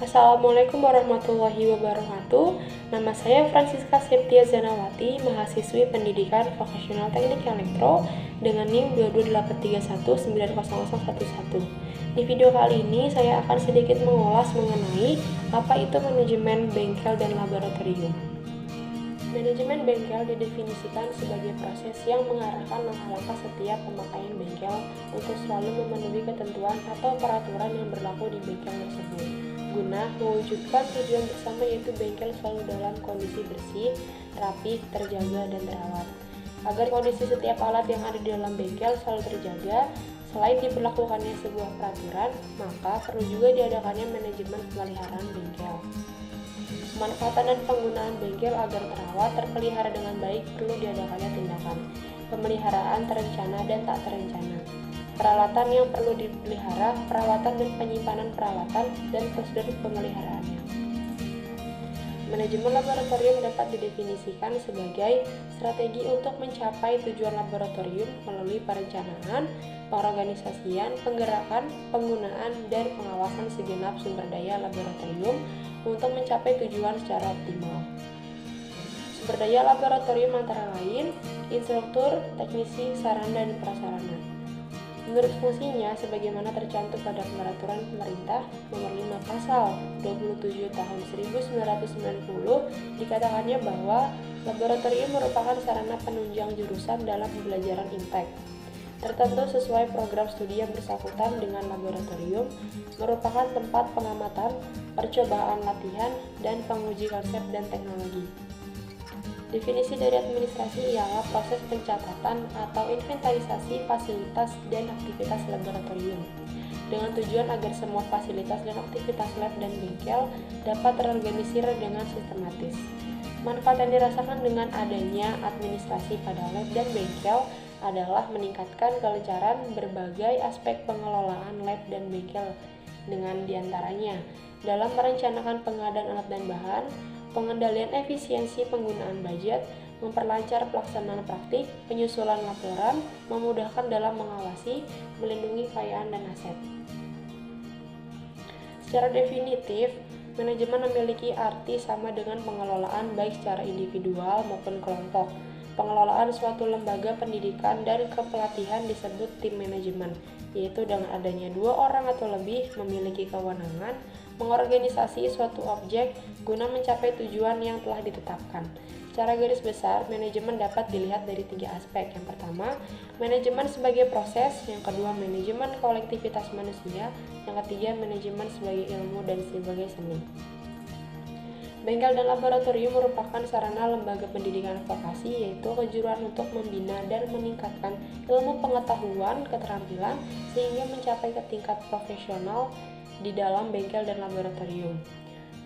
Assalamualaikum warahmatullahi wabarakatuh. Nama saya Francisca Septia Zanawati, mahasiswi pendidikan vokasional teknik elektro dengan NIM 22831900011. Di video kali ini saya akan sedikit mengulas mengenai apa itu manajemen bengkel dan laboratorium. Manajemen bengkel didefinisikan sebagai proses yang mengarahkan langkah-langkah setiap pemakaian bengkel untuk selalu memenuhi ketentuan atau peraturan yang berlaku di bengkel tersebut, guna mewujudkan tujuan bersama yaitu bengkel selalu dalam kondisi bersih, rapi, terjaga, dan terawat. Agar kondisi setiap alat yang ada di dalam bengkel selalu terjaga, selain diberlakukannya sebuah peraturan, maka perlu juga diadakannya manajemen pemeliharaan bengkel. Pemanfaatan dan penggunaan bengkel agar terawat terpelihara dengan baik perlu diadakannya tindakan pemeliharaan terencana dan tak terencana, peralatan yang perlu dipelihara, perawatan dan penyimpanan peralatan, dan prosedur pemeliharaannya. Manajemen laboratorium dapat didefinisikan sebagai strategi untuk mencapai tujuan laboratorium melalui perencanaan, pengorganisasian, penggerakan, penggunaan, dan pengawasan segenap sumber daya laboratorium untuk mencapai tujuan secara optimal. Sumber daya laboratorium antara lain instruktur, teknisi, sarana, dan prasarana. Menurut fungsinya, sebagaimana tercantum pada Peraturan Pemerintah Nomor 5 Pasal 27 Tahun 1990, dikatakannya bahwa laboratorium merupakan sarana penunjang jurusan dalam pembelajaran IMTEK. Tertentu sesuai program studi yang bersangkutan dengan laboratorium merupakan tempat pengamatan, percobaan latihan, dan penguji konsep dan teknologi. Definisi dari administrasi ialah proses pencatatan atau inventarisasi fasilitas dan aktivitas laboratorium dengan tujuan agar semua fasilitas dan aktivitas lab dan bengkel dapat terorganisir dengan sistematis. Manfaat yang dirasakan dengan adanya administrasi pada lab dan bengkel adalah meningkatkan kelancaran berbagai aspek pengelolaan lab dan bengkel, dengan diantaranya dalam merencanakan pengadaan alat dan bahan, pengendalian efisiensi penggunaan budget, memperlancar pelaksanaan praktik, penyusunan laporan, memudahkan dalam mengawasi, melindungi kekayaan dan aset. Secara definitif, manajemen memiliki arti sama dengan pengelolaan baik secara individual maupun kelompok. Pengelolaan suatu lembaga pendidikan dan kepelatihan disebut tim manajemen, yaitu dengan adanya 2 orang atau lebih memiliki kewenangan mengorganisasi suatu objek guna mencapai tujuan yang telah ditetapkan. Secara garis besar, manajemen dapat dilihat dari 3 aspek. Yang pertama, manajemen sebagai proses, yang kedua, manajemen kolektivitas manusia, yang ketiga, manajemen sebagai ilmu dan sebagai seni. Bengkel dan laboratorium merupakan sarana lembaga pendidikan vokasi, yaitu kejuruan untuk membina dan meningkatkan ilmu pengetahuan, keterampilan, sehingga mencapai ke tingkat profesional di dalam bengkel dan laboratorium.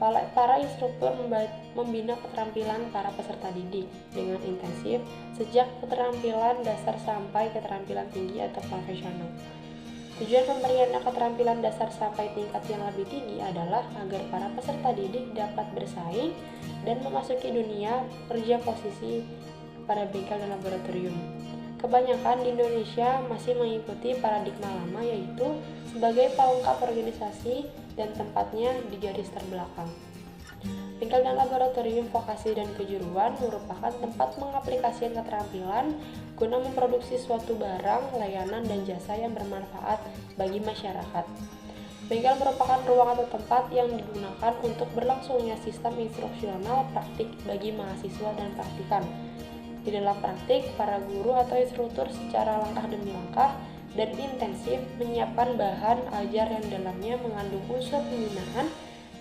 Para instruktur membina keterampilan para peserta didik dengan intensif, sejak keterampilan dasar sampai keterampilan tinggi atau profesional. Tujuan pemberian keterampilan dasar sampai tingkat yang lebih tinggi adalah agar para peserta didik dapat bersaing dan memasuki dunia kerja posisi pada bengkel dan laboratorium. Kebanyakan di Indonesia masih mengikuti paradigma lama, yaitu sebagai pelengkap organisasi dan tempatnya di garis terbelakang. Bengkel dan laboratorium vokasi dan kejuruan merupakan tempat mengaplikasikan keterampilan guna memproduksi suatu barang, layanan, dan jasa yang bermanfaat bagi masyarakat. Bengkel merupakan ruang atau tempat yang digunakan untuk berlangsungnya sistem instruksional praktik bagi mahasiswa dan praktikan. Di dalam praktik, para guru atau instruktur secara langkah demi langkah dan intensif menyiapkan bahan ajar yang dalamnya mengandung unsur pembinaan.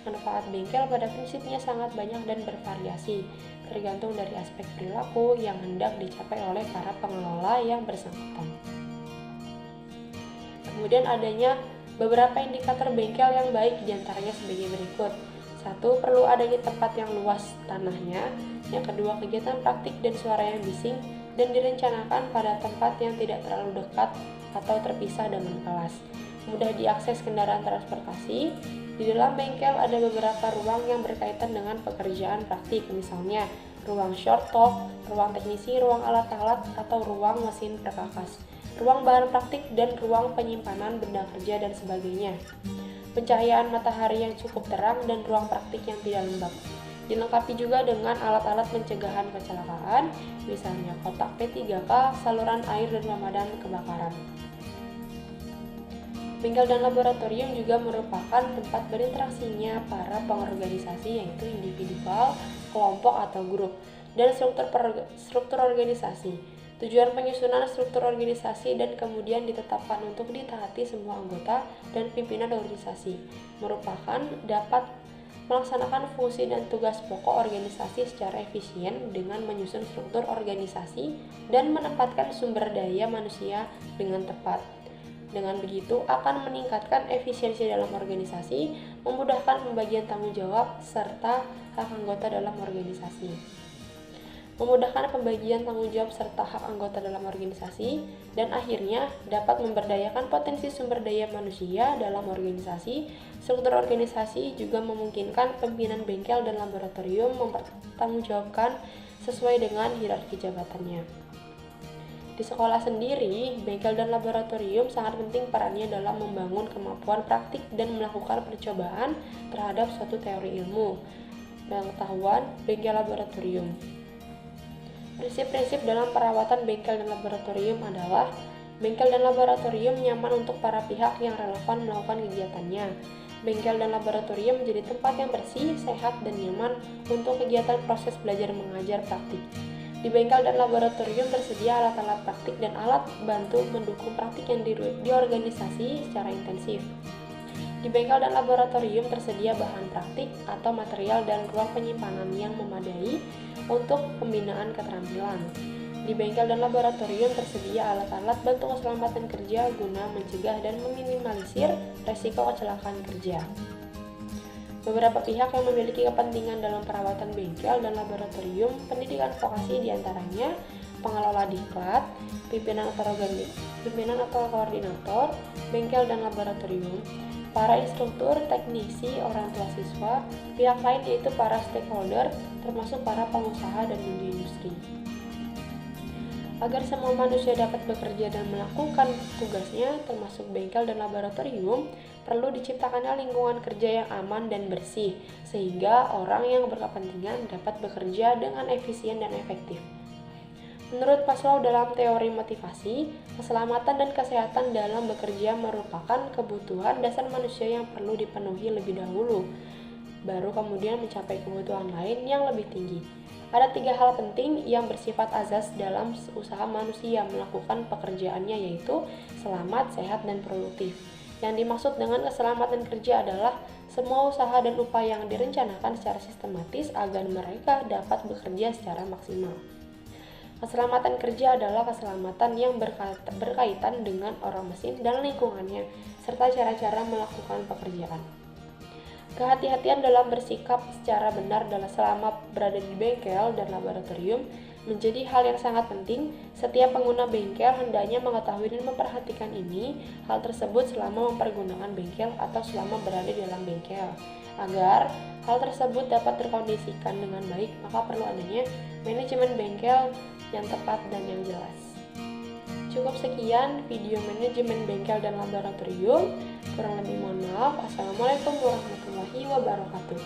Manfaat bengkel pada prinsipnya sangat banyak dan bervariasi, tergantung dari aspek perilaku yang hendak dicapai oleh para pengelola yang bersangkutan. Kemudian adanya beberapa indikator bengkel yang baik, diantaranya sebagai berikut. 1. Perlu adanya tempat yang luas tanahnya. Yang kedua, kegiatan praktik dan suara yang bising dan direncanakan pada tempat yang tidak terlalu dekat atau terpisah dengan kelas. Mudah diakses kendaraan transportasi. Di dalam bengkel ada beberapa ruang yang berkaitan dengan pekerjaan praktik, misalnya ruang short talk, ruang teknisi, ruang alat-alat, atau ruang mesin perkakas, ruang bahan praktik, dan ruang penyimpanan benda kerja dan sebagainya. pencahayaan matahari yang cukup terang, dan ruang praktik yang tidak lembab. Dilengkapi juga dengan alat-alat pencegahan kecelakaan, misalnya kotak P3K, saluran air, dan pemadam kebakaran. Bengkel dan laboratorium juga merupakan tempat berinteraksinya para pengorganisasi, yaitu individual, kelompok atau grup, dan struktur organisasi. Tujuan penyusunan struktur organisasi dan kemudian ditetapkan untuk ditaati semua anggota dan pimpinan organisasi merupakan dapat melaksanakan fungsi dan tugas pokok organisasi secara efisien dengan menyusun struktur organisasi dan menempatkan sumber daya manusia dengan tepat. Dengan begitu akan meningkatkan efisiensi dalam organisasi, memudahkan pembagian tanggung jawab serta hak anggota dalam organisasi. Memudahkan pembagian tanggung jawab serta hak anggota dalam organisasi, dan akhirnya dapat memberdayakan potensi sumber daya manusia dalam organisasi. Struktur organisasi juga memungkinkan pimpinan bengkel dan laboratorium mempertanggungjawabkan sesuai dengan hierarki jabatannya. Di sekolah sendiri, bengkel dan laboratorium sangat penting perannya dalam membangun kemampuan praktik dan melakukan percobaan terhadap suatu teori ilmu. Pengetahuan bengkel laboratorium. Prinsip-prinsip dalam perawatan bengkel dan laboratorium adalah: bengkel dan laboratorium nyaman untuk para pihak yang relevan melakukan kegiatannya. Bengkel dan laboratorium menjadi tempat yang bersih, sehat, dan nyaman untuk kegiatan proses belajar mengajar praktik. Di bengkel dan laboratorium tersedia alat-alat praktik dan alat bantu mendukung praktik yang di organisasi secara intensif. Di bengkel dan laboratorium tersedia bahan praktik atau material dan ruang penyimpanan yang memadai untuk pembinaan keterampilan. Di bengkel dan laboratorium tersedia alat-alat bantu keselamatan kerja guna mencegah dan meminimalisir resiko kecelakaan kerja. Beberapa pihak yang memiliki kepentingan dalam perawatan bengkel dan laboratorium pendidikan vokasi diantaranya pengelola diklat, pimpinan atau koordinator, bengkel dan laboratorium, para instruktur, teknisi, orang tua siswa, pihak lain yaitu para stakeholder, termasuk para pengusaha dan dunia industri. Agar semua manusia dapat bekerja dan melakukan tugasnya, termasuk bengkel dan laboratorium, perlu diciptakannya lingkungan kerja yang aman dan bersih, sehingga orang yang berkepentingan dapat bekerja dengan efisien dan efektif. Menurut Maslow dalam teori motivasi, keselamatan dan kesehatan dalam bekerja merupakan kebutuhan dasar manusia yang perlu dipenuhi lebih dahulu, baru kemudian mencapai kebutuhan lain yang lebih tinggi. Ada 3 hal penting yang bersifat azas dalam usaha manusia melakukan pekerjaannya, yaitu selamat, sehat, dan produktif. Yang dimaksud dengan keselamatan kerja adalah semua usaha dan upaya yang direncanakan secara sistematis agar mereka dapat bekerja secara maksimal. Keselamatan kerja adalah keselamatan yang berkaitan dengan orang mesin dan lingkungannya, serta cara-cara melakukan pekerjaan. Kehati-hatian dalam bersikap secara benar selama berada di bengkel dan laboratorium menjadi hal yang sangat penting. Setiap pengguna bengkel hendaknya mengetahui dan memperhatikan hal tersebut selama mempergunakan bengkel atau selama berada di dalam bengkel. Agar hal tersebut dapat terkondisikan dengan baik, maka perlu adanya manajemen bengkel yang tepat dan yang jelas. Cukup sekian video manajemen bengkel dan laboratorium. Kurang lebih mohon maaf. Assalamualaikum warahmatullahi wabarakatuh.